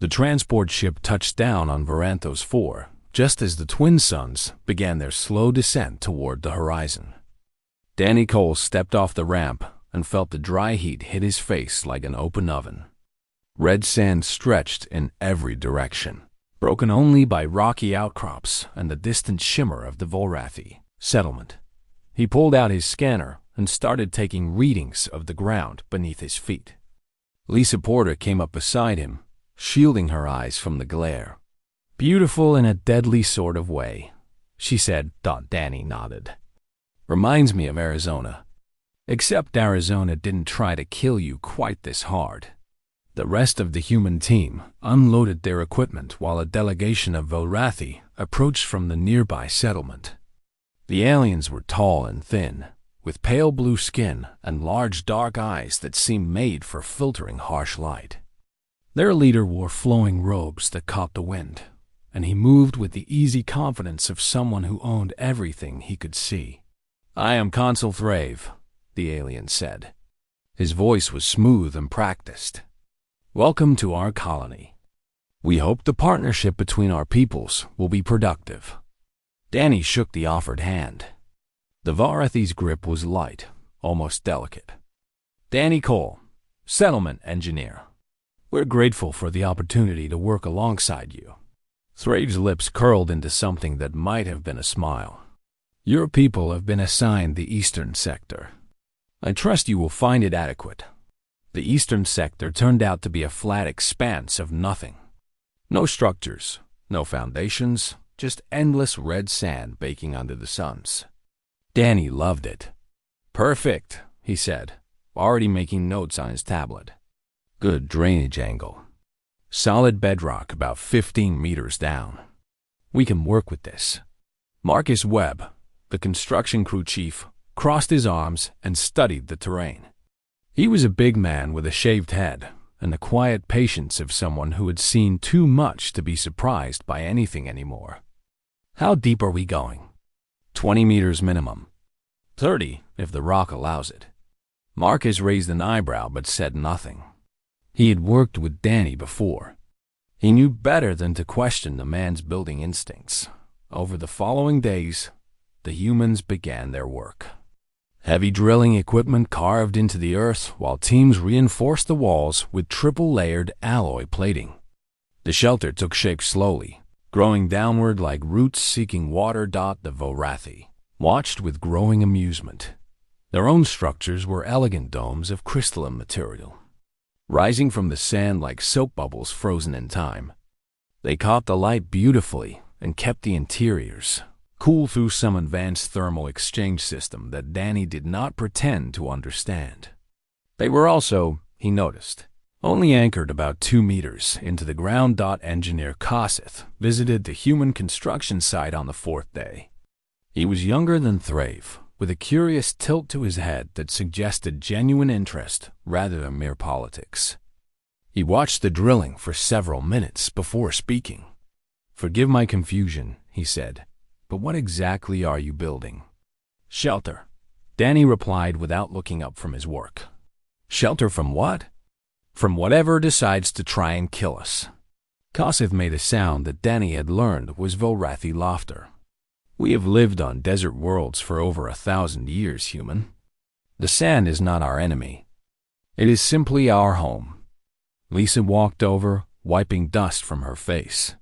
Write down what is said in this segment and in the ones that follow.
The transport ship touched down on Varanthos 4, just as the twin suns began their slow descent toward the horizon. Danny Cole stepped off the ramp and felt the dry heat hit his face like an open oven. Red sand stretched in every direction, broken only by rocky outcrops and the distant shimmer of the Volrathi settlement. He pulled out his scanner and started taking readings of the ground beneath his feet. Lisa Porter came up beside him, shielding her eyes from the glare. "Beautiful in a deadly sort of way," she said. Danny nodded. "Reminds me of Arizona. Except Arizona didn't try to kill you quite this hard." The rest of the human team unloaded their equipment while a delegation of Volrathi approached from the nearby settlement. The aliens were tall and thin, with pale blue skin and large dark eyes that seemed made for filtering harsh light. Their leader wore flowing robes that caught the wind, and he moved with the easy confidence of someone who owned everything he could see. "I am Consul Thrave," the alien said. His voice was smooth and practiced. "Welcome to our colony. We hope the partnership between our peoples will be productive." Danny shook the offered hand. The Varathi's grip was light, almost delicate. "Danny Cole, settlement engineer. We're grateful for the opportunity to work alongside you." Thrave's lips curled into something that might have been a smile. "Your people have been assigned the eastern sector. I trust you will find it adequate." The eastern sector turned out to be a flat expanse of nothing. No structures, no foundations, just endless red sand baking under the suns. Danny loved it. "Perfect," he said, already making notes on his tablet. "Good drainage angle. Solid bedrock about 15 meters down. We can work with this." Marcus Webb, the construction crew chief, crossed his arms and studied the terrain. He was a big man with a shaved head and the quiet patience of someone who had seen too much to be surprised by anything anymore. "How deep are we going?" 20 meters minimum. 30 if the rock allows it. Marcus raised an eyebrow but said nothing. He had worked with Danny before. He knew better than to question the man's building instincts. Over the following days, the humans began their work. Heavy drilling equipment carved into the earth while teams reinforced the walls with triple-layered alloy plating. The shelter took shape slowly, growing downward like roots seeking water. The Volrathi watched with growing amusement. Their own structures were elegant domes of crystalline material, rising from the sand like soap bubbles frozen in time. They caught the light beautifully and kept the interiors cool through some advanced thermal exchange system that Danny did not pretend to understand. They were also, he noticed, only anchored about 2 meters into the ground. Engineer Kosseth visited the human construction site on the 4th day. He was younger than Thrave, with a curious tilt to his head that suggested genuine interest rather than mere politics. He watched the drilling for several minutes before speaking. "Forgive my confusion," he said, "but what exactly are you building?" "Shelter," Danny replied without looking up from his work. "Shelter from what?" "From whatever decides to try and kill us." Kosseth made a sound that Danny had learned was Volrathi laughter. "We have lived on desert worlds for over 1,000 years, human. The sand is not our enemy. It is simply our home." Lisa walked over, wiping dust from her face.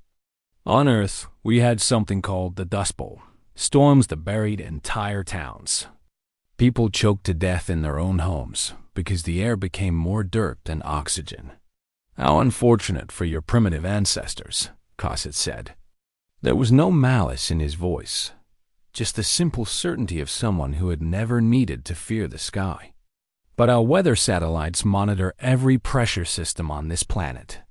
"On Earth, we had something called the Dust Bowl, storms that buried entire towns. People choked to death in their own homes because the air became more dirt than oxygen. How unfortunate for your primitive ancestors," Kosseth said. There was no malice in his voice, just the simple certainty of someone who had never needed to fear the sky. "But our weather satellites monitor every pressure system on this planet.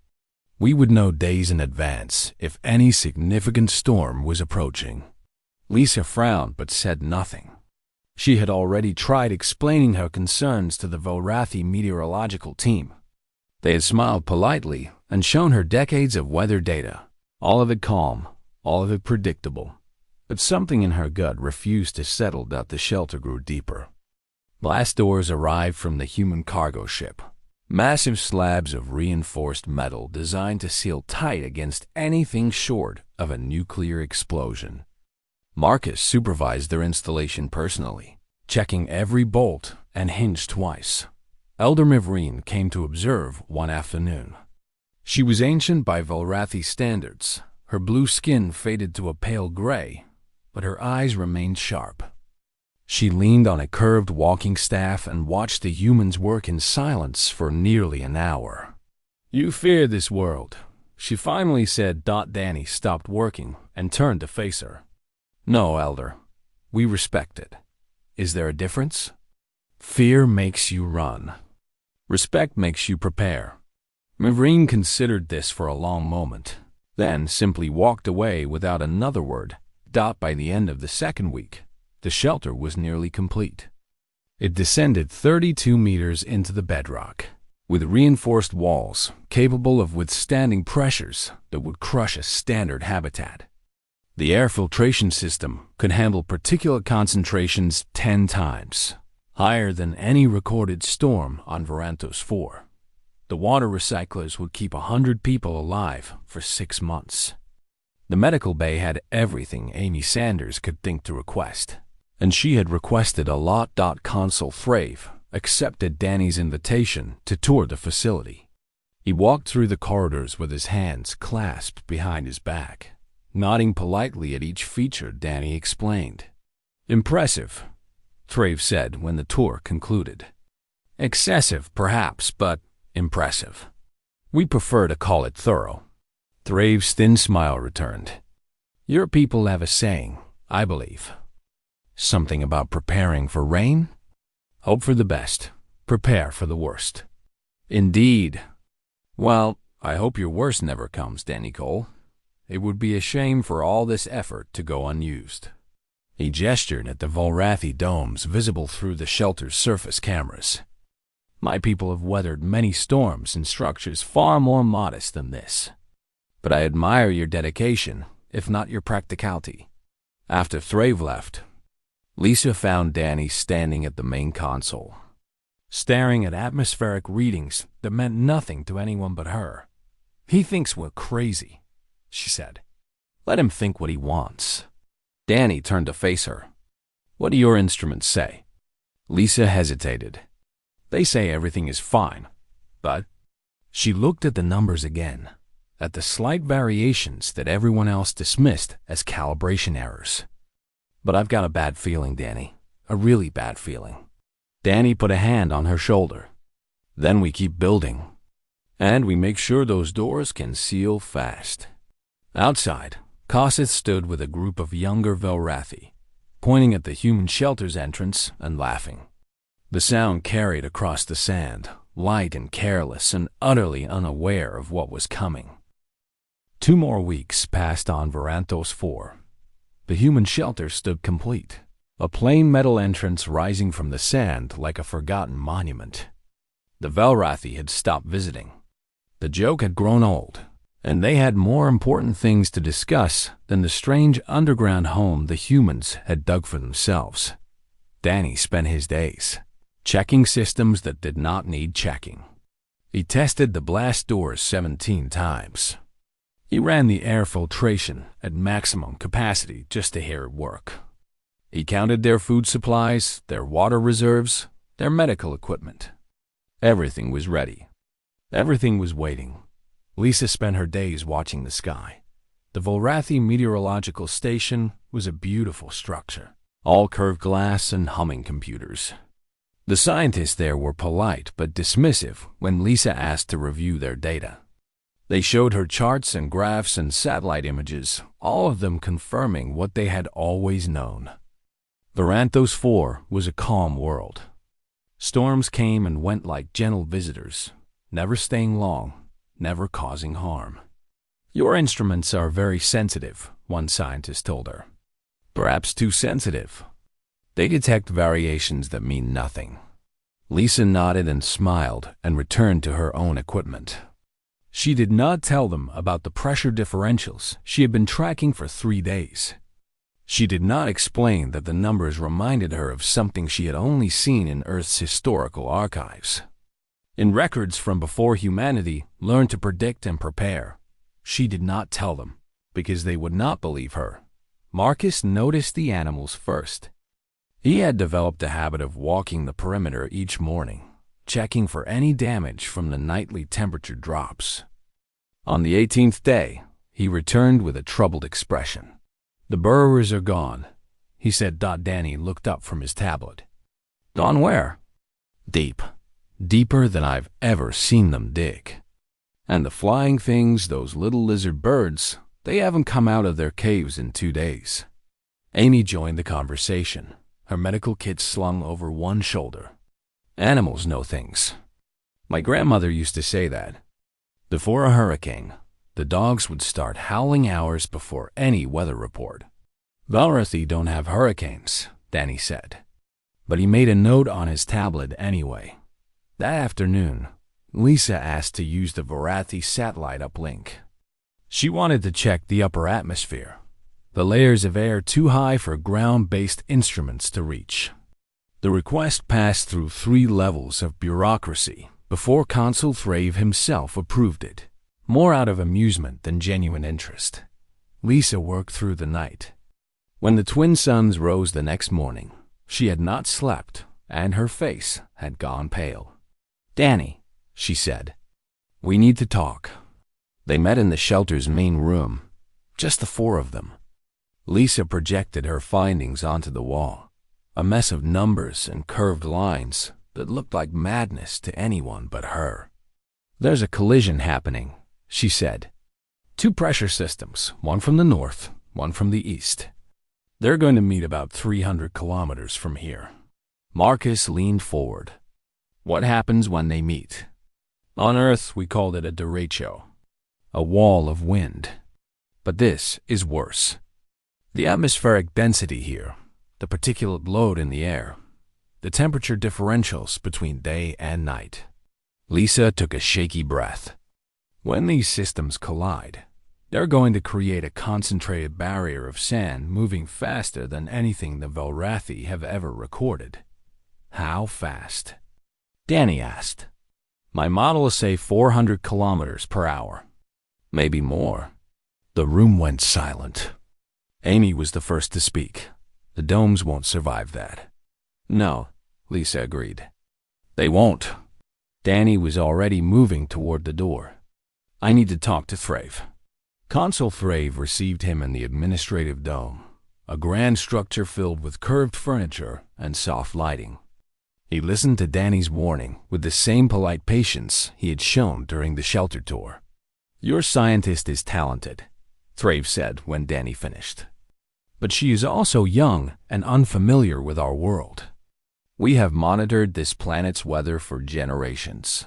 We would know days in advance if any significant storm was approaching." Lisa frowned but said nothing. She had already tried explaining her concerns to the Volrathi meteorological team. They had smiled politely and shown her decades of weather data, all of it calm, all of it predictable. But something in her gut refused to settle. The shelter grew deeper. Blast doors arrived from the human cargo ship. Massive slabs of reinforced metal designed to seal tight against anything short of a nuclear explosion. Marcus supervised their installation personally, checking every bolt and hinge twice. Elder Mivreen came to observe one afternoon. She was ancient by Velrathi standards. Her blue skin faded to a pale gray, but her eyes remained sharp. She leaned on a curved walking staff and watched the humans work in silence for nearly an hour. "You fear this world," she finally said. Danny stopped working and turned to face her. "No, Elder. We respect it. Is there a difference? Fear makes you run. Respect makes you prepare." Mivreen considered this for a long moment, then simply walked away without another word. By the end of the second week, the shelter was nearly complete. It descended 32 meters into the bedrock, with reinforced walls capable of withstanding pressures that would crush a standard habitat. The air filtration system could handle particulate concentrations 10 times higher than any recorded storm on Varantos 4. The water recyclers would keep 100 people alive for 6 months. The medical bay had everything Amy Sanders could think to request, and she had requested a lot. Consul Thrave accepted Danny's invitation to tour the facility. He walked through the corridors with his hands clasped behind his back, nodding politely at each feature Danny explained. "Impressive," Thrave said when the tour concluded. "Excessive, perhaps, but impressive. We prefer to call it thorough." Thrave's thin smile returned. "Your people have a saying, I believe. Something about preparing for rain? Hope for the best, prepare for the worst." "Indeed. Well, I hope your worst never comes, Danny Cole. It would be a shame for all this effort to go unused." He gestured at the Volrathi domes visible through the shelter's surface cameras. "My people have weathered many storms in structures far more modest than this. But I admire your dedication, if not your practicality." After Thrave left, Lisa found Danny standing at the main console, staring at atmospheric readings that meant nothing to anyone but her. "He thinks we're crazy," she said. "Let him think what he wants." Danny turned to face her. "What do your instruments say?" Lisa hesitated. "They say everything is fine, but—" She looked at the numbers again, at the slight variations that everyone else dismissed as calibration errors. "But I've got a bad feeling, Danny. A really bad feeling." Danny put a hand on her shoulder. "Then we keep building. And we make sure those doors can seal fast." Outside, Kosseth stood with a group of younger Velrathi, pointing at the human shelter's entrance and laughing. The sound carried across the sand, light and careless and utterly unaware of what was coming. 2 more weeks passed on Varantos 4. The human shelter stood complete, a plain metal entrance rising from the sand like a forgotten monument. The Velrathi had stopped visiting. The joke had grown old, and they had more important things to discuss than the strange underground home the humans had dug for themselves. Danny spent his days checking systems that did not need checking. He tested the blast doors 17 times. He ran the air filtration at maximum capacity just to hear it work. He counted their food supplies, their water reserves, their medical equipment. Everything was ready. Everything was waiting. Lisa spent her days watching the sky. The Volrathi Meteorological Station was a beautiful structure, all curved glass and humming computers. The scientists there were polite but dismissive when Lisa asked to review their data. They showed her charts and graphs and satellite images, all of them confirming what they had always known. Varantos 4 was a calm world. Storms came and went like gentle visitors, never staying long, never causing harm. "Your instruments are very sensitive," one scientist told her. "Perhaps too sensitive. They detect variations that mean nothing." Lisa nodded and smiled and returned to her own equipment. She did not tell them about the pressure differentials she had been tracking for 3 days. She did not explain that the numbers reminded her of something she had only seen in Earth's historical archives. in records from before humanity learned to predict and prepare. She did not tell them, because they would not believe her. Marcus noticed the animals first. He had developed a habit of walking the perimeter each morning, checking for any damage from the nightly temperature drops. On the 18th day, he returned with a troubled expression. "The burrowers are gone," he said. Danny looked up from his tablet. "Gone where?" "Deep. Deeper than I've ever seen them dig. And the flying things, those little lizard birds, they haven't come out of their caves in 2 days." Amy joined the conversation, her medical kit slung over one shoulder. "Animals know things. My grandmother used to say that. Before a hurricane, the dogs would start howling hours before any weather report." "Valrathi don't have hurricanes," Danny said. But he made a note on his tablet anyway. That afternoon, Lisa asked to use the Varathi satellite uplink. She wanted to check the upper atmosphere, the layers of air too high for ground-based instruments to reach. The request passed through 3 levels of bureaucracy before Consul Thrave himself approved it, more out of amusement than genuine interest. Lisa worked through the night. When the twin suns rose the next morning, she had not slept, and her face had gone pale. "Danny," she said, "we need to talk." They met in the shelter's main room, just the 4 of them. Lisa projected her findings onto the wall, a mess of numbers and curved lines that looked like madness to anyone but her. "There's a collision happening," she said. 2 pressure systems, one from the north, one from the east. They're going to meet about 300 kilometers from here. Marcus leaned forward. "What happens when they meet?" "On Earth, we called it a derecho, a wall of wind. But this is worse. The atmospheric density here, the particulate load in the air, the temperature differentials between day and night." Lisa took a shaky breath. "When these systems collide, they're going to create a concentrated barrier of sand moving faster than anything the Valrathi have ever recorded." "How fast?" Danny asked. "My models say 400 kilometers per hour. Maybe more." The room went silent. Amy was the first to speak. "The domes won't survive that." "No," Lisa agreed. "They won't." Danny was already moving toward the door. "I need to talk to Thrave." Consul Thrave received him in the administrative dome, a grand structure filled with curved furniture and soft lighting. He listened to Danny's warning with the same polite patience he had shown during the shelter tour. "Your scientist is talented," Thrave said when Danny finished. "But she is also young and unfamiliar with our world. We have monitored this planet's weather for generations.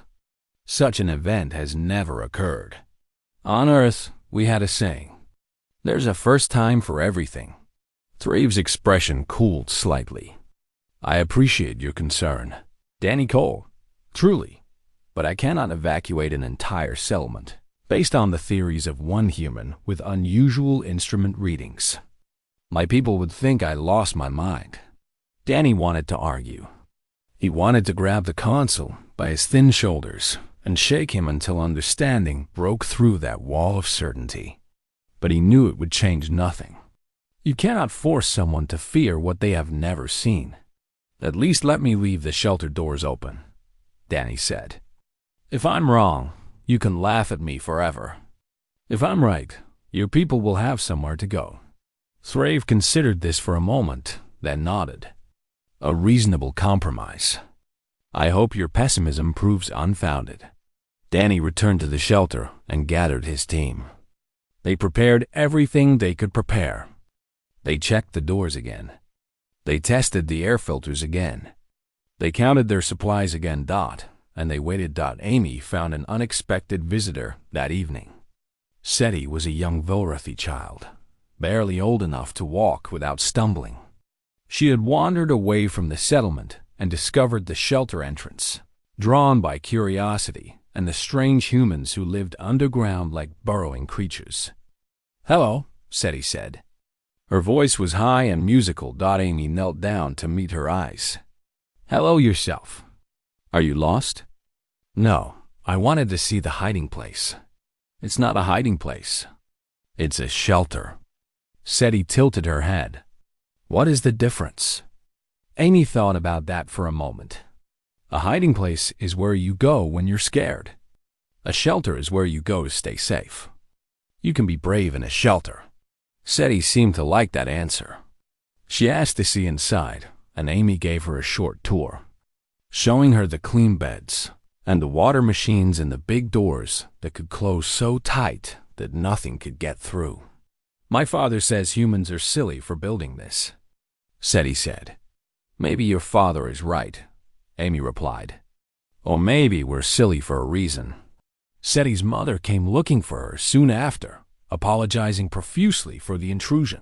Such an event has never occurred. On Earth, we had a saying, 'There's a first time for everything.'" Thrave's expression cooled slightly. "I appreciate your concern, Danny Cole, truly, but I cannot evacuate an entire settlement based on the theories of one human with unusual instrument readings. My people would think I lost my mind." Danny wanted to argue. He wanted to grab the consul by his thin shoulders and shake him until understanding broke through that wall of certainty. But he knew it would change nothing. You cannot force someone to fear what they have never seen. "At least let me leave the shelter doors open," Danny said. "If I'm wrong, you can laugh at me forever. If I'm right, your people will have somewhere to go." Thrave considered this for a moment, then nodded. "A reasonable compromise. I hope your pessimism proves unfounded." Danny returned to the shelter and gathered his team. They prepared everything they could prepare. They checked the doors again. They tested the air filters again. They counted their supplies again. And they waited. Amy found an unexpected visitor that evening. Seti was a young Valrathi child, barely old enough to walk without stumbling. She had wandered away from the settlement and discovered the shelter entrance, drawn by curiosity and the strange humans who lived underground like burrowing creatures. "Hello," Seti said. Her voice was high and musical. Amy knelt down to meet her eyes. "Hello yourself. Are you lost?" No, I wanted to see the hiding place. It's not a hiding place. It's a shelter. Seti tilted her head. What is the difference? Amy thought about that for a moment. A hiding place is where you go when you're scared. A shelter is where you go to stay safe. You can be brave in a shelter. Seti seemed to like that answer. She asked to see inside, and Amy gave her a short tour, showing her the clean beds and the water machines and the big doors that could close so tight that nothing could get through. My father says humans are silly for building this, Seti said. Maybe your father is right, Amy replied. Or maybe we're silly for a reason. Seti's mother came looking for her soon after, apologizing profusely for the intrusion.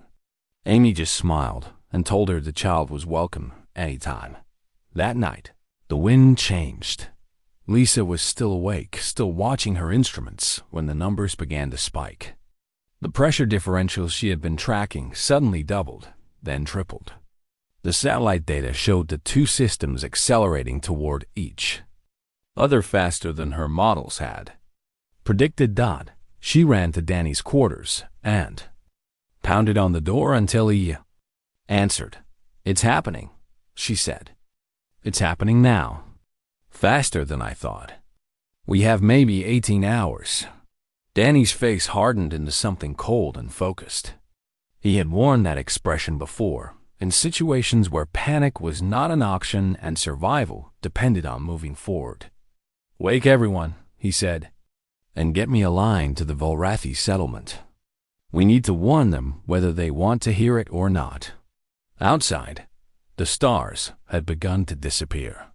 Amy just smiled and told her the child was welcome anytime. That night, the wind changed. Lisa was still awake, still watching her instruments when the numbers began to spike. The pressure differentials she had been tracking suddenly doubled, then tripled. The satellite data showed the two systems accelerating toward each other faster than her models had predicted. She ran to Danny's quarters and pounded on the door until he answered. It's happening, she said. It's happening now. Faster than I thought. We have maybe 18 hours. Danny's face hardened into something cold and focused. He had worn that expression before, in situations where panic was not an option and survival depended on moving forward. Wake everyone, he said, and get me a line to the Volrathi settlement. We need to warn them whether they want to hear it or not. Outside, the stars had begun to disappear.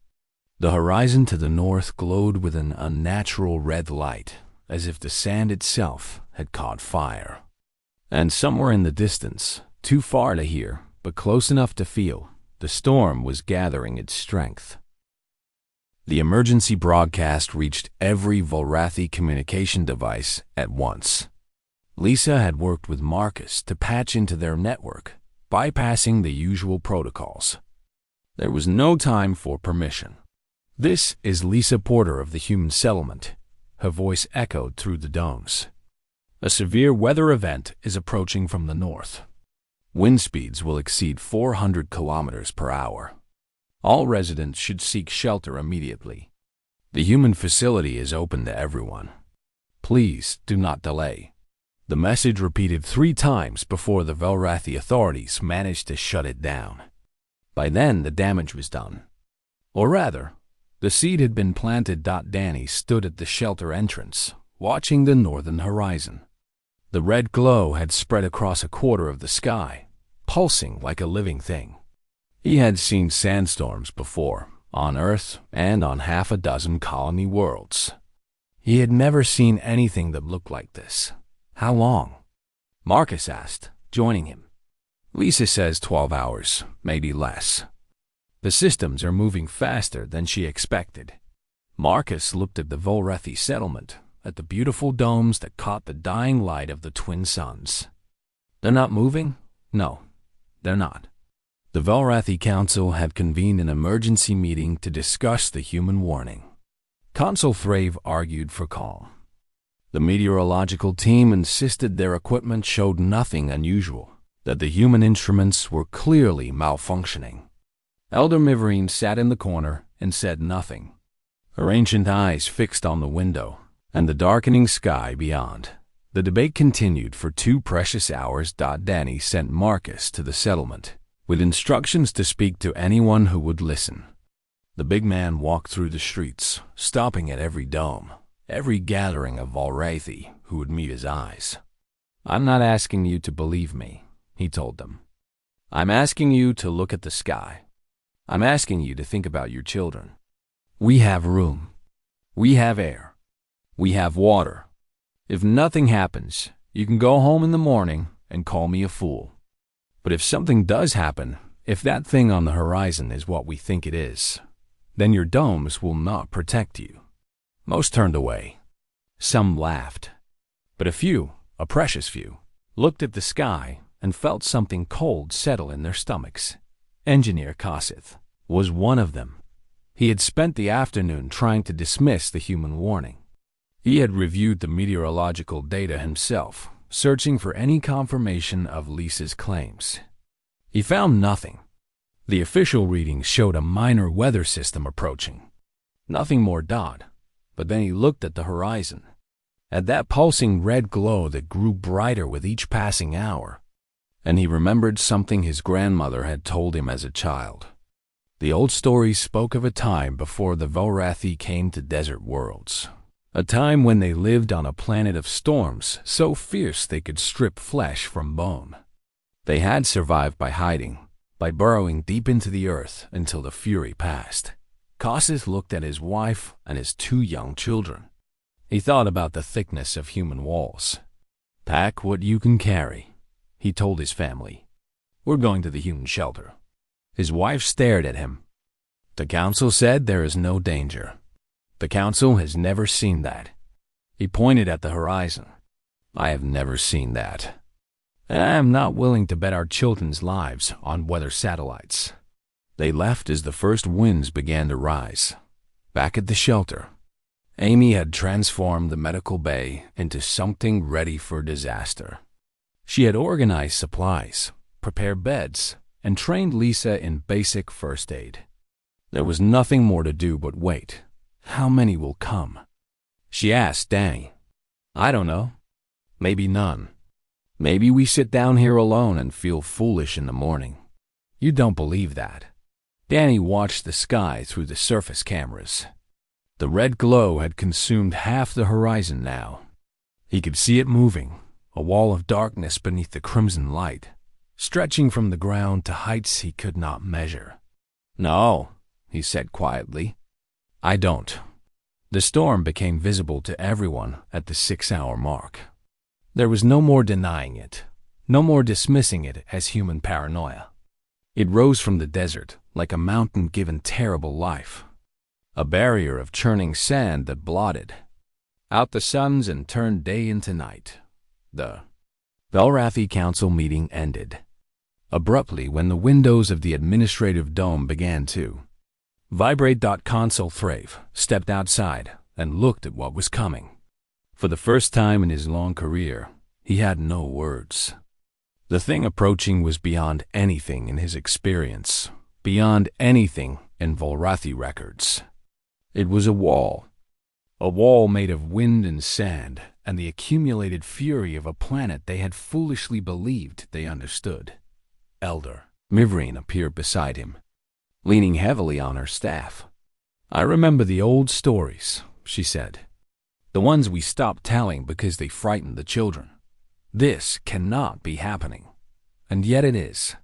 The horizon to the north glowed with an unnatural red light, as if the sand itself had caught fire. And somewhere in the distance, too far to hear, but close enough to feel, the storm was gathering its strength. The emergency broadcast reached every Volrathi communication device at once. Lisa had worked with Marcus to patch into their network, bypassing the usual protocols. There was no time for permission. This is Lisa Porter of the human settlement. Her voice echoed through the domes. A severe weather event is approaching from the north. Wind speeds will exceed 400 kilometers per hour. All residents should seek shelter immediately. The human facility is open to everyone. Please do not delay. The message repeated 3 times before the Volrathi authorities managed to shut it down. By then, the damage was done. Or rather, the seed had been planted. Danny stood at the shelter entrance, watching the northern horizon. The red glow had spread across a quarter of the sky, pulsing like a living thing. He had seen sandstorms before, on Earth and on half a dozen colony worlds. He had never seen anything that looked like this. How long? Marcus asked, joining him. Lisa says 12 hours, maybe less. The systems are moving faster than she expected. Marcus looked at the Volrathi settlement, at the beautiful domes that caught the dying light of the twin suns. They're not moving? No, they're not. The Volrathi Council had convened an emergency meeting to discuss the human warning. Consul Thrave argued for calm. The meteorological team insisted their equipment showed nothing unusual, that the human instruments were clearly malfunctioning. Elder Miverine sat in the corner and said nothing, her ancient eyes fixed on the window and the darkening sky beyond. The debate continued for 2 precious hours. Danny sent Marcus to the settlement, with instructions to speak to anyone who would listen. The big man walked through the streets, stopping at every dome, every gathering of Volrathi who would meet his eyes. I'm not asking you to believe me, he told them. I'm asking you to look at the sky. I'm asking you to think about your children. We have room. We have air. We have water. If nothing happens, you can go home in the morning and call me a fool. But if something does happen, if that thing on the horizon is what we think it is, then your domes will not protect you. Most turned away. Some laughed. But a few, a precious few, looked at the sky and felt something cold settle in their stomachs. Engineer Kossith was one of them. He had spent the afternoon trying to dismiss the human warning. He had reviewed the meteorological data himself, searching for any confirmation of Lisa's claims. He found nothing. The official readings showed a minor weather system approaching. Nothing more odd, but then he looked at the horizon, at that pulsing red glow that grew brighter with each passing hour, and he remembered something his grandmother had told him as a child. The old stories spoke of a time before the Velrathi came to desert worlds, a time when they lived on a planet of storms so fierce they could strip flesh from bone. They had survived by hiding, by burrowing deep into the earth until the fury passed. Kossuth looked at his wife and his 2 young children. He thought about the thickness of human walls. "Pack what you can carry," he told his family. "We're going to the human shelter." His wife stared at him. "The council said there is no danger. The council has never seen that." He pointed at the horizon. "I have never seen that. And I am not willing to bet our children's lives on weather satellites." They left as the first winds began to rise. Back at the shelter, Amy had transformed the medical bay into something ready for disaster. She had organized supplies, prepared beds, and trained Lisa in basic first aid. There was nothing more to do but wait. How many will come? She asked Danny. "I don't know. Maybe none. Maybe we sit down here alone and feel foolish in the morning." "You don't believe that." Danny watched the sky through the surface cameras. The red glow had consumed half the horizon now. He could see it moving, a wall of darkness beneath the crimson light, stretching from the ground to heights he could not measure. "No," he said quietly. "I don't." The storm became visible to everyone at the 6-hour mark. There was no more denying it, no more dismissing it as human paranoia. It rose from the desert like a mountain given terrible life, a barrier of churning sand that blotted out the suns and turned day into night. The Velrathi Council meeting ended abruptly when the windows of the administrative dome began to vibrate. Consul Thrave stepped outside and looked at what was coming. For the first time in his long career, he had no words. The thing approaching was beyond anything in his experience, beyond anything in Velrathi records. It was a wall made of wind and sand and the accumulated fury of a planet they had foolishly believed they understood. Elder Mivreen appeared beside him, leaning heavily on her staff. "I remember the old stories," she said. "The ones we stopped telling because they frightened the children. This cannot be happening. And yet it is."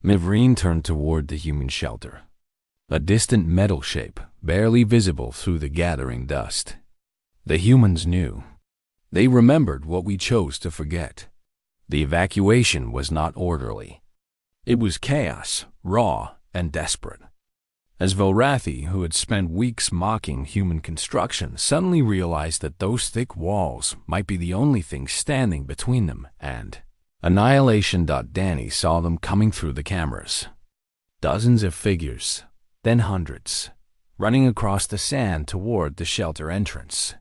Mivreen turned toward the human shelter, a distant metal shape barely visible through the gathering dust. The humans knew. They remembered what we chose to forget. The evacuation was not orderly. It was chaos, raw and desperate. As Velrathi, who had spent weeks mocking human construction, suddenly realized that those thick walls might be the only thing standing between them and annihilation. Danny saw them coming through the cameras. Dozens of figures, then hundreds, running across the sand toward the shelter entrance.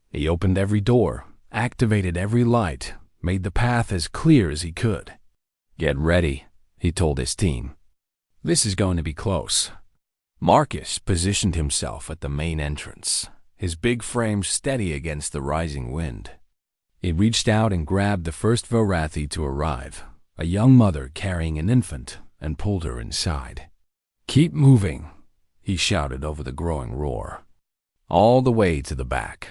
He opened every door, activated every light, made the path as clear as he could. "Get ready," he told his team. "This is going to be close." Marcus positioned himself at the main entrance, his big frame steady against the rising wind. He reached out and grabbed the first Velrathi to arrive, a young mother carrying an infant, and pulled her inside. "Keep moving," he shouted over the growing roar. "All the way to the back.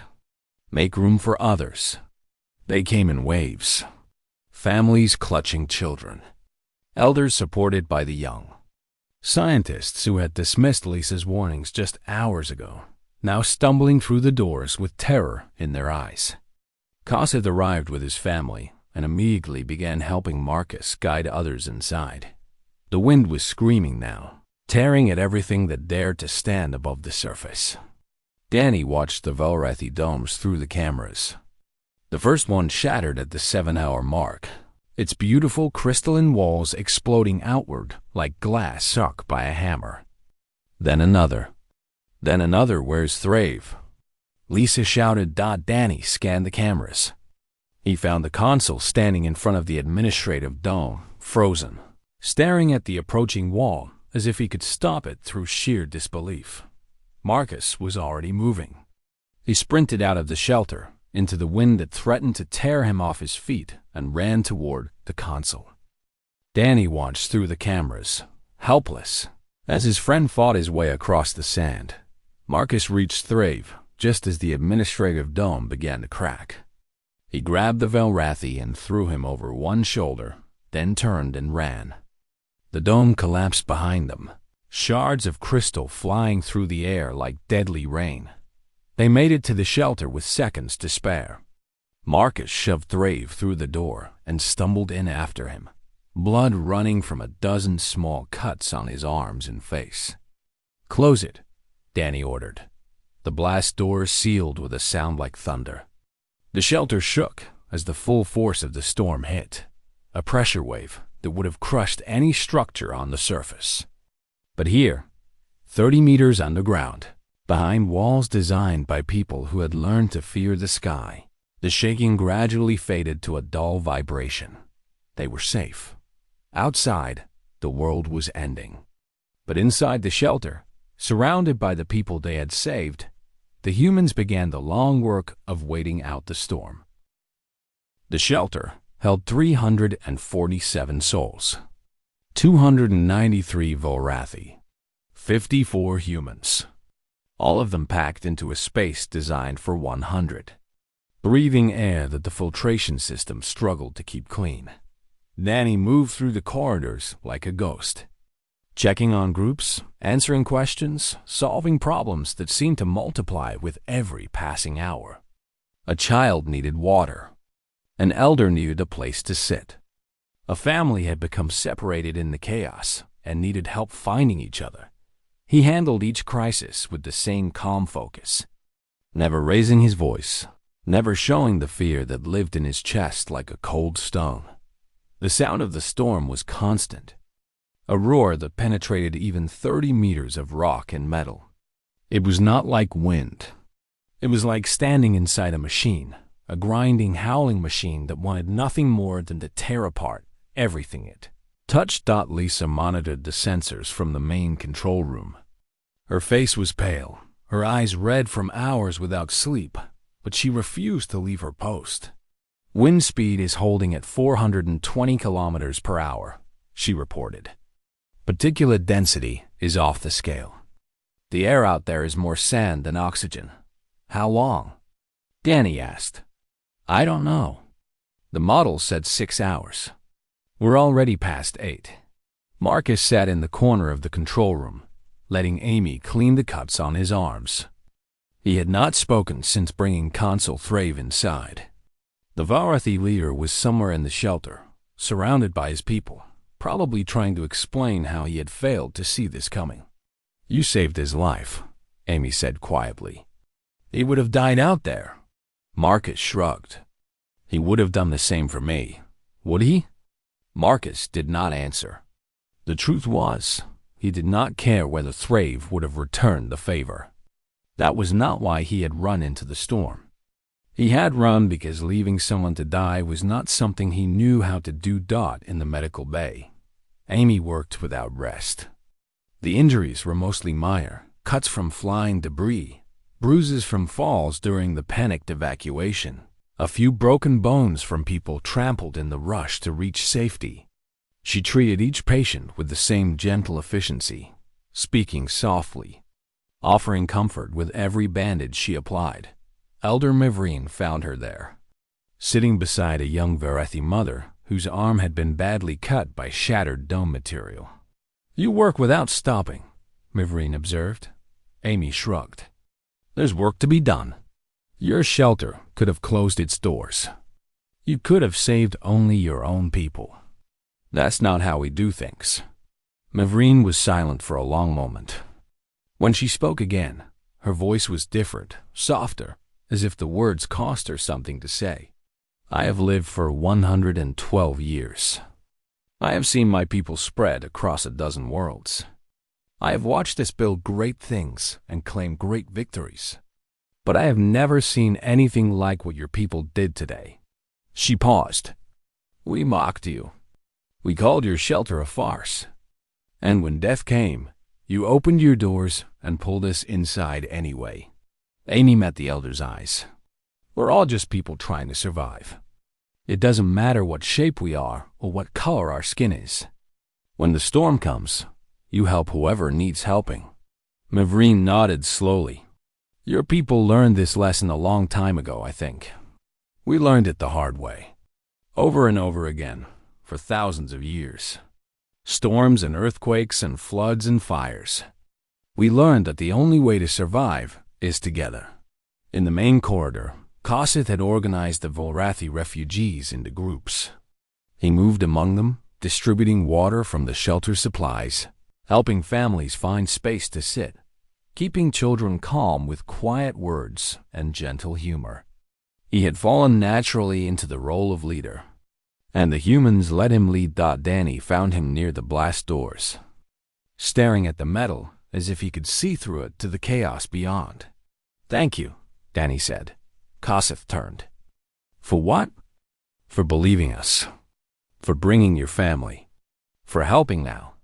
Make room for others." They came in waves, families clutching children, elders supported by the young. Scientists who had dismissed Lisa's warnings just hours ago, now stumbling through the doors with terror in their eyes. Kossuth arrived with his family and immediately began helping Marcus guide others inside. The wind was screaming now, tearing at everything that dared to stand above the surface. Danny watched the Velrathi domes through the cameras. The first one shattered at the 7-hour mark, its beautiful crystalline walls exploding outward like glass struck by a hammer. Then another, Then another, "Where's Thrave?" Lisa shouted. Danny scanned the cameras. He found the consul standing in front of the administrative dome, frozen, staring at the approaching wall as if he could stop it through sheer disbelief. Marcus was already moving. He sprinted out of the shelter, into the wind that threatened to tear him off his feet, and ran toward the consul. Danny watched through the cameras, helpless, as his friend fought his way across the sand. Marcus reached Thrave just as the administrative dome began to crack. He grabbed the Velrathi and threw him over one shoulder, then turned and ran. The dome collapsed behind them, shards of crystal flying through the air like deadly rain. They made it to the shelter with seconds to spare. Marcus shoved Thrave through the door and stumbled in after him, blood running from a dozen small cuts on his arms and face. "Close it," Danny ordered. The blast door sealed with a sound like thunder. The shelter shook as the full force of the storm hit, a pressure wave that would have crushed any structure on the surface. But here, 30 meters underground, behind walls designed by people who had learned to fear the sky, the shaking gradually faded to a dull vibration. They were safe. Outside, the world was ending. But inside the shelter, surrounded by the people they had saved, the humans began the long work of waiting out the storm. The shelter held 347 souls, 293 Velrathi, 54 humans, all of them packed into a space designed for 100, breathing air that the filtration system struggled to keep clean. Danny moved through the corridors like a ghost, checking on groups, answering questions, solving problems that seemed to multiply with every passing hour. A child needed water. An elder needed a place to sit. A family had become separated in the chaos and needed help finding each other. He handled each crisis with the same calm focus, never raising his voice, never showing the fear that lived in his chest like a cold stone. The sound of the storm was constant, a roar that penetrated even 30 meters of rock and metal. It was not like wind. It was like standing inside a machine, a grinding, howling machine that wanted nothing more than to tear apart everything it touched. Lisa monitored the sensors from the main control room. Her face was pale, her eyes red from hours without sleep, but she refused to leave her post. "Wind speed is holding at 420 kilometers per hour," she reported. "Particulate density is off the scale. The air out there is more sand than oxygen." "How long?" Danny asked. "I don't know. The model said 6 hours. We're already past 8. Marcus sat in the corner of the control room, letting Amy clean the cuts on his arms. He had not spoken since bringing Consul Thrave inside. The Velrathi leader was somewhere in the shelter, surrounded by his people, probably trying to explain how he had failed to see this coming. "You saved his life," Amy said quietly. "He would have died out there." Marcus shrugged. "He would have done the same for me, would he?" Marcus did not answer. The truth was, he did not care whether Thrave would have returned the favor. That was not why he had run into the storm. He had run because leaving someone to die was not something he knew how to do. In the medical bay, Amy worked without rest. The injuries were mostly minor, cuts from flying debris, bruises from falls during the panicked evacuation, a few broken bones from people trampled in the rush to reach safety. She treated each patient with the same gentle efficiency, speaking softly, offering comfort with every bandage she applied. Elder Mivreen found her there, sitting beside a young Velrathi mother whose arm had been badly cut by shattered dome material. "You work without stopping," Mivreen observed. Amy shrugged. "There's work to be done. Your shelter could have closed its doors. You could have saved only your own people. That's not how we do things." Mivreen was silent for a long moment. When she spoke again, her voice was different, softer, as if the words cost her something to say. "I have lived for 112 years. I have seen my people spread across a dozen worlds. I have watched us build great things and claim great victories, but I have never seen anything like what your people did today." She paused. "We mocked you. We called your shelter a farce. And when death came, you opened your doors and pulled us inside anyway." Amy met the elder's eyes. "We're all just people trying to survive. It doesn't matter what shape we are or what color our skin is. When the storm comes, you help whoever needs helping." Mavreen nodded slowly. "Your people learned this lesson a long time ago, I think. We learned it the hard way, over and over again, for thousands of years. Storms and earthquakes and floods and fires. We learned that the only way to survive is together." In the main corridor, Kosseth had organized the Volrathi refugees into groups. He moved among them, distributing water from the shelter supplies, helping families find space to sit, keeping children calm with quiet words and gentle humor. He had fallen naturally into the role of leader, and the humans let him lead. Danny found him near the blast doors, staring at the metal as if he could see through it to the chaos beyond. "Thank you," Danny said. Kosseth turned. "For what?" "For believing us. For bringing your family. For helping now."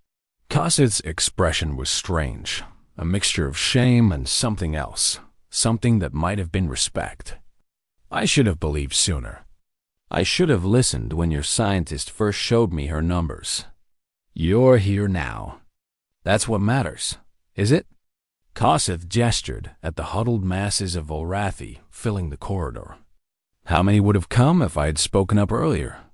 Kosseth's expression was strange, a mixture of shame and something else, something that might have been respect. "I should have believed sooner. I should have listened when your scientist first showed me her numbers. You're here now. That's what matters, is it?" Kosseth gestured at the huddled masses of Volrathi filling the corridor. "How many would have come if I had spoken up earlier?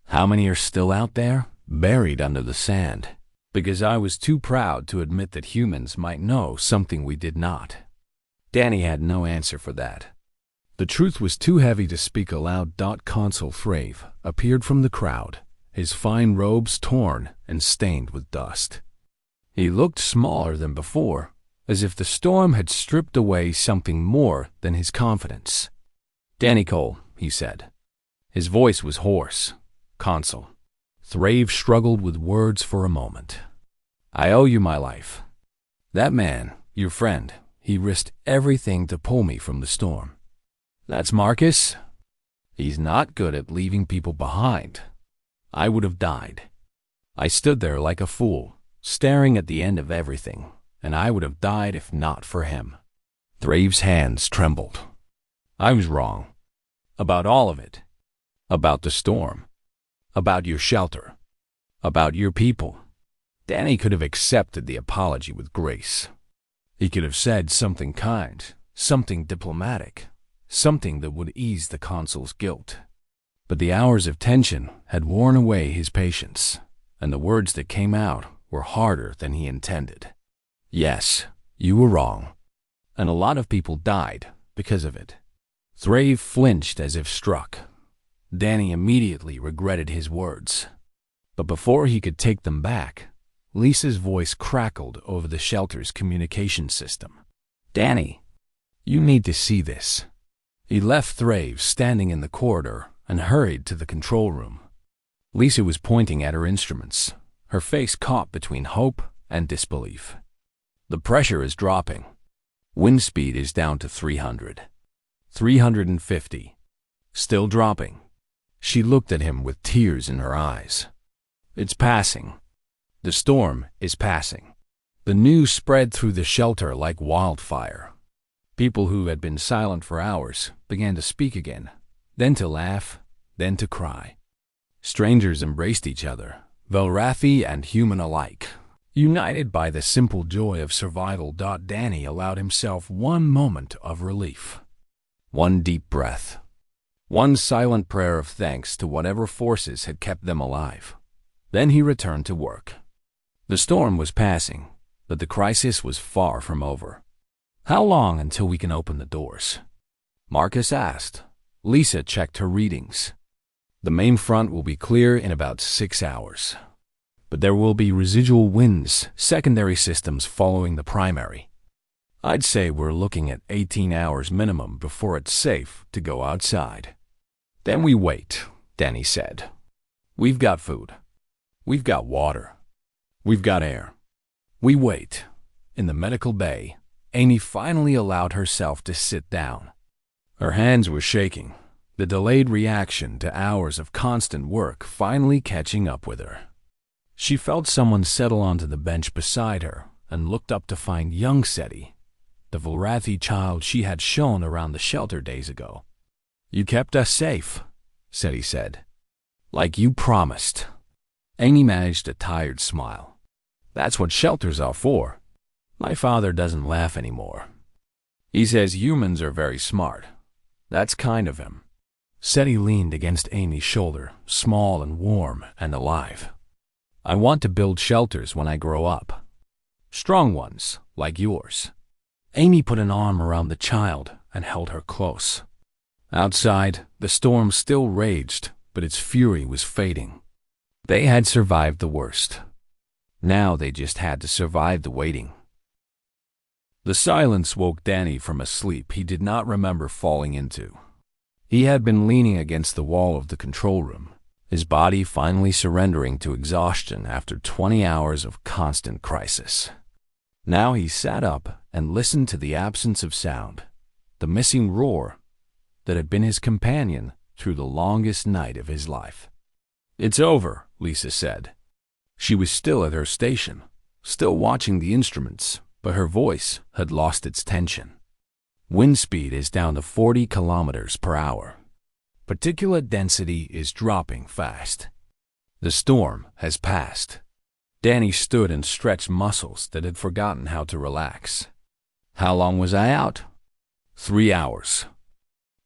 How many are still out there, buried under the sand, because I was too proud to admit that humans might know something we did not?" Danny had no answer for that. The truth was too heavy to speak aloud. Consul Thrave appeared from the crowd, his fine robes torn and stained with dust. He looked smaller than before, as if the storm had stripped away something more than his confidence. "Danny Cole," he said. His voice was hoarse. "Consul." Thrave struggled with words for a moment. "I owe you my life. That man, your friend, he risked everything to pull me from the storm. That's Marcus. He's not good at leaving people behind. I would have died. I stood there like a fool, staring at the end of everything, and I would have died if not for him." Thrave's hands trembled. "I was wrong. About all of it. About the storm. About your shelter. About your people." Danny could have accepted the apology with grace. He could have said something kind, something diplomatic, something that would ease the consul's guilt. But the hours of tension had worn away his patience, and the words that came out were harder than he intended. "Yes, you were wrong, and a lot of people died because of it." Thrave flinched as if struck. Danny immediately regretted his words. But before he could take them back, Lisa's voice crackled over the shelter's communication system. "Danny, you need to see this." He left Thrave standing in the corridor and hurried to the control room. Lisa was pointing at her instruments, her face caught between hope and disbelief. "The pressure is dropping. Wind speed is down to 300. 350. Still dropping." She looked at him with tears in her eyes. "It's passing. The storm is passing." The news spread through the shelter like wildfire. People who had been silent for hours began to speak again, then to laugh, then to cry. Strangers embraced each other, Volrathi and human alike, united by the simple joy of survival. Danny allowed himself one moment of relief. One deep breath. One silent prayer of thanks to whatever forces had kept them alive. Then he returned to work. The storm was passing, but the crisis was far from over. "How long until we can open the doors?" Marcus asked. Lisa checked her readings. "The main front will be clear in about 6 hours. But there will be residual winds, secondary systems following the primary. I'd say we're looking at 18 hours minimum before it's safe to go outside." "Then we wait," Danny said. "We've got food. We've got water. We've got air. We wait. In the medical bay, Amy finally allowed herself to sit down. Her hands were shaking, the delayed reaction to hours of constant work finally catching up with her. She felt someone settle onto the bench beside her and looked up to find young Seti, the Volrathi child she had shown around the shelter days ago. "You kept us safe," Seti said. "Like you promised." Amy managed a tired smile. "That's what shelters are for." My father doesn't laugh anymore. He says humans are very smart. That's kind of him. Seti leaned against Amy's shoulder, small and warm and alive. "I want to build shelters when I grow up. Strong ones, like yours." Amy put an arm around the child and held her close. Outside, the storm still raged, but its fury was fading. They had survived the worst. Now they just had to survive the waiting. The silence woke Danny from a sleep he did not remember falling into. He had been leaning against the wall of the control room, his body finally surrendering to exhaustion after 20 hours of constant crisis. Now he sat up and listened to the absence of sound, the missing roar that had been his companion through the longest night of his life. "It's over," Lisa said. She was still at her station, still watching the instruments, but her voice had lost its tension. "Wind speed is down to 40 kilometers per hour. Particulate density is dropping fast. The storm has passed." Danny stood and stretched muscles that had forgotten how to relax. "How long was I out?" 3 hours.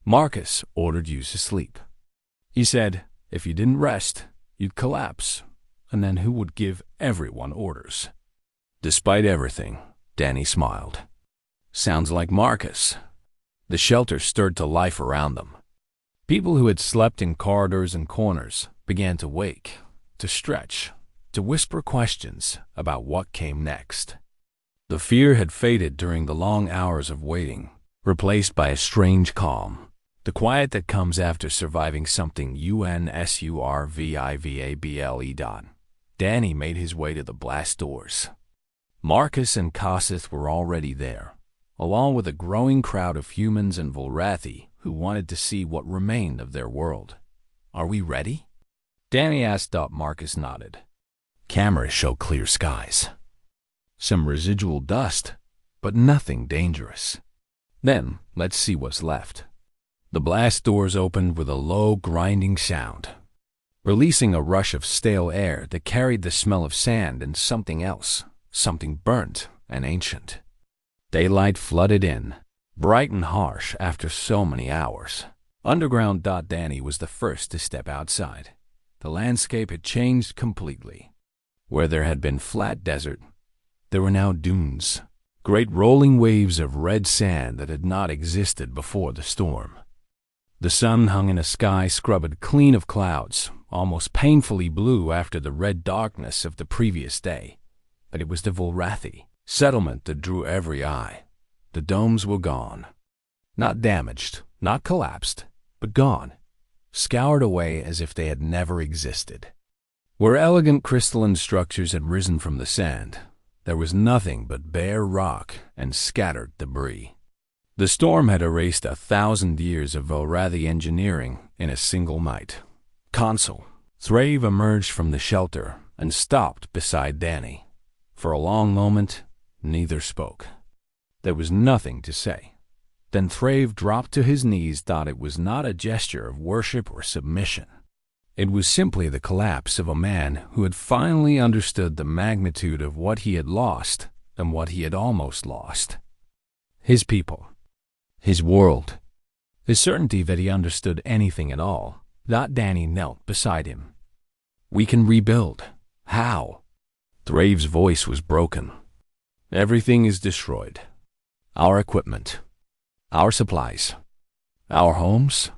"Marcus ordered you to sleep. He said if you didn't rest, you'd collapse, and then who would give everyone orders?" Despite everything, Danny smiled. "Sounds like Marcus." The shelter stirred to life around them. People who had slept in corridors and corners began to wake, to stretch, to whisper questions about what came next. The fear had faded during the long hours of waiting, replaced by a strange calm, the quiet that comes after surviving something unsurvivable. Danny made his way to the blast doors. Marcus and Kosith were already there, along with a growing crowd of humans and Volrathi who wanted to see what remained of their world. "Are we ready?" Danny asked up. Marcus nodded. "Cameras show clear skies. Some residual dust, but nothing dangerous. Then, let's see what's left." The blast doors opened with a low, grinding sound, releasing a rush of stale air that carried the smell of sand and something else, something burnt and ancient. Daylight flooded in, bright and harsh after so many hours. Underground. Danny was the first to step outside. The landscape had changed completely. Where there had been flat desert, there were now dunes, great rolling waves of red sand that had not existed before the storm. The sun hung in a sky scrubbed clean of clouds, almost painfully blue after the red darkness of the previous day. But it was the Volrathi settlement that drew every eye. The domes were gone. Not damaged, not collapsed, but gone, scoured away as if they had never existed. Where elegant crystalline structures had risen from the sand, there was nothing but bare rock and scattered debris. The storm had erased 1,000 years of Volrathi engineering in a single night. Consul Thrave emerged from the shelter and stopped beside Danny. For a long moment, neither spoke. There was nothing to say. Then Thrave dropped to his knees. It was not a gesture of worship or submission. It was simply the collapse of a man who had finally understood the magnitude of what he had lost and what he had almost lost. His people, his world, the certainty that he understood anything at all. Danny knelt beside him. "We can rebuild. How?" Thrave's voice was broken. "Everything is destroyed. Our equipment, our supplies, our homes.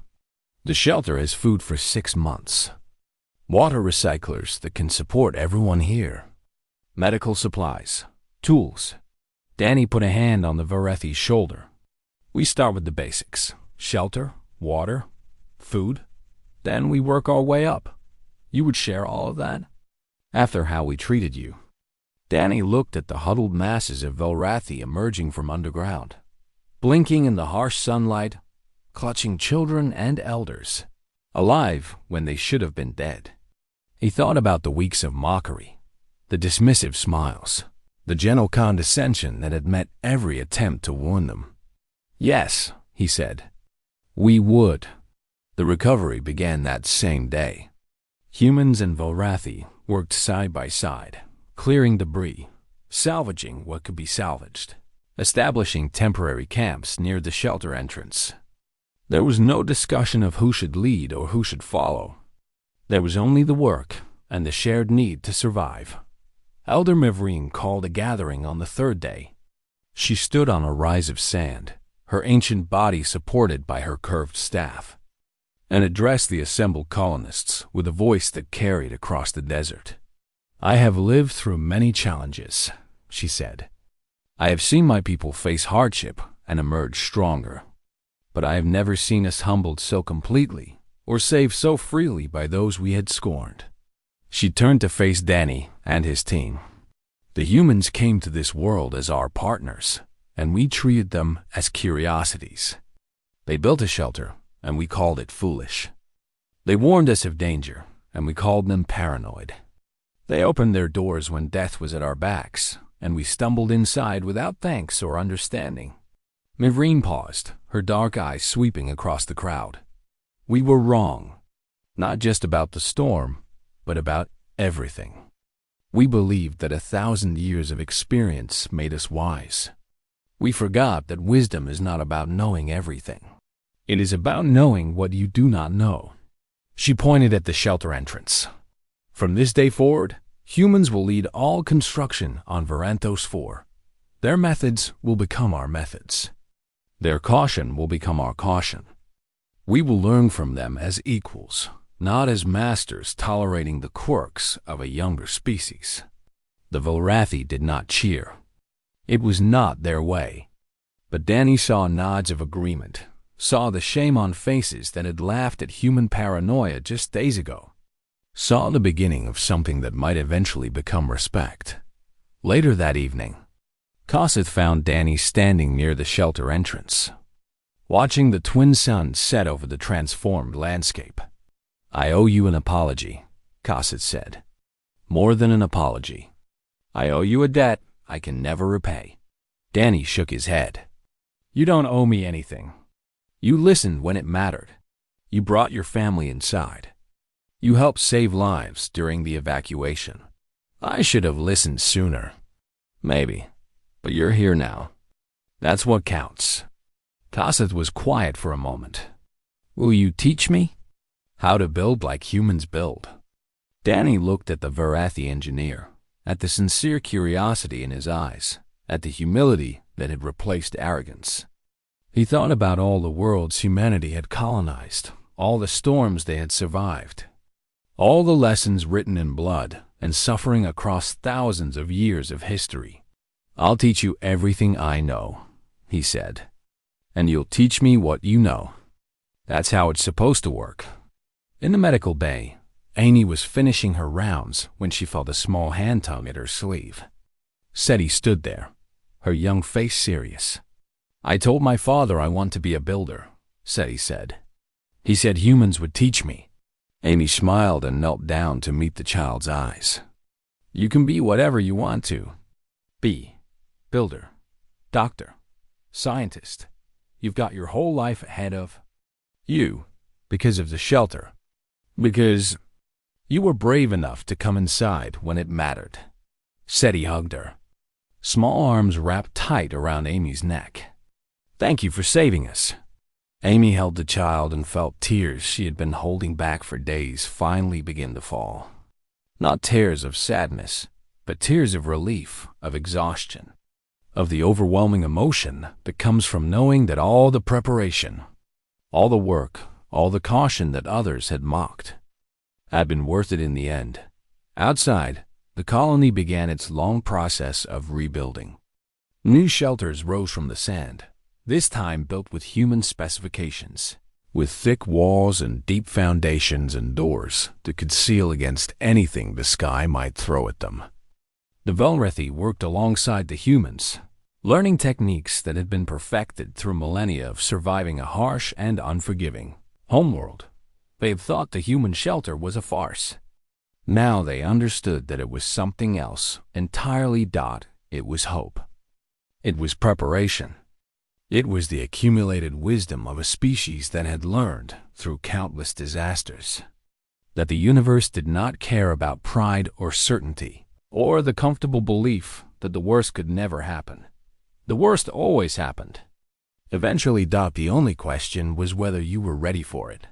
The shelter has food for 6 months. Water recyclers that can support everyone here. Medical supplies, tools." Danny put a hand on the Volrathi's shoulder. "We start with the basics. Shelter, water, food. Then we work our way up. You would share all of that? After how we treated you." Danny looked at the huddled masses of Velrathi emerging from underground, blinking in the harsh sunlight, clutching children and elders, alive when they should have been dead. He thought about the weeks of mockery, the dismissive smiles, the gentle condescension that had met every attempt to warn them. Yes, he said, we would. The recovery began that same day. Humans and Velrathi worked side by side, clearing debris, salvaging what could be salvaged, establishing temporary camps near the shelter entrance. There was no discussion of who should lead or who should follow. There was only the work and the shared need to survive. Elder Mivreen called a gathering on the third day. She stood on a rise of sand, her ancient body supported by her curved staff, and addressed the assembled colonists with a voice that carried across the desert. I have lived through many challenges, she said. I have seen my people face hardship and emerge stronger. But I have never seen us humbled so completely or saved so freely by those we had scorned. She turned to face Danny and his team. The humans came to this world as our partners, and we treated them as curiosities. They built a shelter, and we called it foolish. They warned us of danger, and we called them paranoid. They opened their doors when death was at our backs, and we stumbled inside without thanks or understanding. Mivreen paused, her dark eyes sweeping across the crowd. We were wrong, not just about the storm, but about everything. We believed that 1,000 years of experience made us wise. We forgot that wisdom is not about knowing everything. It is about knowing what you do not know. She pointed at the shelter entrance. From this day forward, humans will lead all construction on Varanthos 4. Their methods will become our methods. Their caution will become our caution. We will learn from them as equals, not as masters tolerating the quirks of a younger species. The Velrathi did not cheer. It was not their way. But Danny saw nods of agreement, saw the shame on faces that had laughed at human paranoia just days ago, saw the beginning of something that might eventually become respect. Later that evening, Kosseth found Danny standing near the shelter entrance, watching the twin suns set over the transformed landscape. I owe you an apology, Kosseth said. More than an apology. I owe you a debt I can never repay. Danny shook his head. You don't owe me anything. You listened when it mattered. You brought your family inside. You helped save lives during the evacuation. I should have listened sooner. Maybe. But you're here now. That's what counts. Kosseth was quiet for a moment. Will you teach me how to build like humans build? Danny looked at the Velrathi engineer, at the sincere curiosity in his eyes, at the humility that had replaced arrogance. He thought about all the worlds humanity had colonized, all the storms they had survived, all the lessons written in blood and suffering across thousands of years of history. I'll teach you everything I know, he said, and you'll teach me what you know. That's how it's supposed to work. In the medical bay, Amy was finishing her rounds when she felt a small hand tug at her sleeve. Seti stood there, her young face serious. I told my father I want to be a builder, Seti said. He said humans would teach me. Amy smiled and knelt down to meet the child's eyes. You can be whatever you want to be. Builder, doctor, scientist. You've got your whole life ahead of you because of the shelter. Because you were brave enough to come inside when it mattered. Seti hugged her, small arms wrapped tight around Amy's neck. Thank you for saving us. Amy held the child and felt tears she had been holding back for days finally begin to fall. Not tears of sadness, but tears of relief, of exhaustion, of the overwhelming emotion that comes from knowing that all the preparation, all the work, all the caution that others had mocked, had been worth it in the end. Outside, the colony began its long process of rebuilding. New shelters rose from the sand, this time built with human specifications, with thick walls and deep foundations and doors to conceal against anything the sky might throw at them. The Velrethi worked alongside the humans, learning techniques that had been perfected through millennia of surviving a harsh and unforgiving homeworld. They had thought the human shelter was a farce. Now they understood that it was something else entirely. It was hope. It was preparation. It was the accumulated wisdom of a species that had learned, through countless disasters, that the universe did not care about pride or certainty, or the comfortable belief that the worst could never happen. The worst always happened. Eventually, the only question was whether you were ready for it.